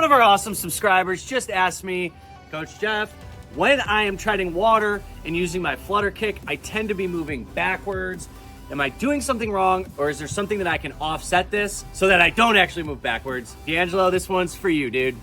of our awesome subscribers just asked me, Coach Jeff, when I am treading water and using my flutter kick, I tend to be moving backwards. Am I doing something wrong, or is there something that I can offset this so that I don't actually move backwards? D'Angelo, this one's for you, dude.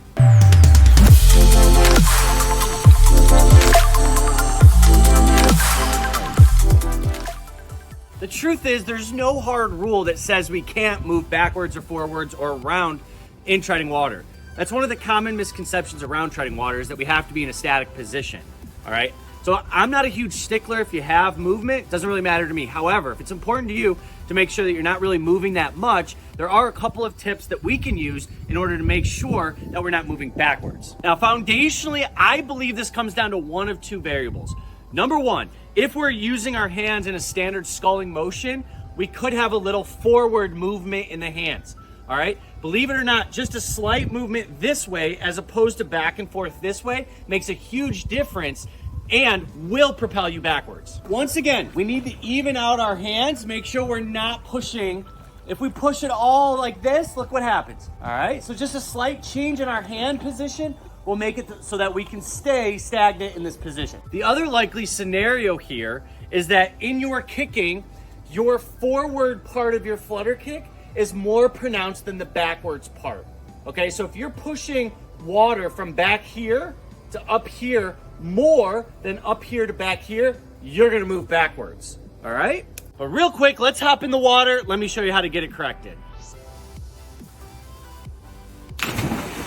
The truth is, there's no hard rule that says we can't move backwards or forwards or around in treading water. That's one of the common misconceptions around treading water, is that we have to be in a static position, all right? So I'm not a huge stickler. If you have movement, it doesn't really matter to me. However, if it's important to you to make sure that you're not really moving that much, there are a couple of tips that we can use in order to make sure that we're not moving backwards. Now, foundationally, I believe this comes down to one of two variables. Number one, if we're using our hands in a standard sculling motion, we could have a little forward movement in the hands, all right? Believe it or not, just a slight movement this way as opposed to back and forth this way makes a huge difference and will propel you backwards. Once again, we need to even out our hands, make sure we're not pushing. If we push it all like this, look what happens, all right? So just a slight change in our hand position will make it so that we can stay stagnant in this position. The other likely scenario here is that in your kicking, your forward part of your flutter kick is more pronounced than the backwards part, okay? So if you're pushing water from back here to up here more than up here to back here, you're gonna move backwards, all right? But real quick, let's hop in the water. Let me show you how to get it corrected.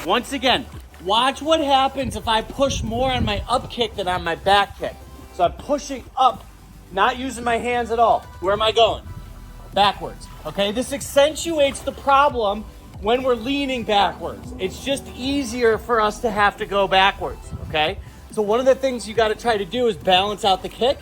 Once again, watch what happens if I push more on my up kick than on my back kick. So I'm pushing up, not using my hands at all. Where am I going? Backwards, okay? This accentuates the problem when we're leaning backwards. It's just easier for us to have to go backwards, okay? So one of the things you gotta try to do is balance out the kick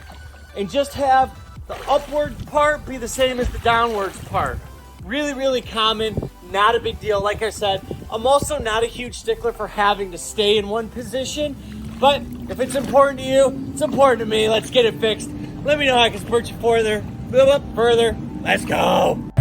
and just have the upward part be the same as the downwards part. Really, really common, not a big deal. Like I said, I'm also not a huge stickler for having to stay in one position, but if it's important to you, it's important to me. Let's get it fixed. Let me know how I can support you further. Let's go.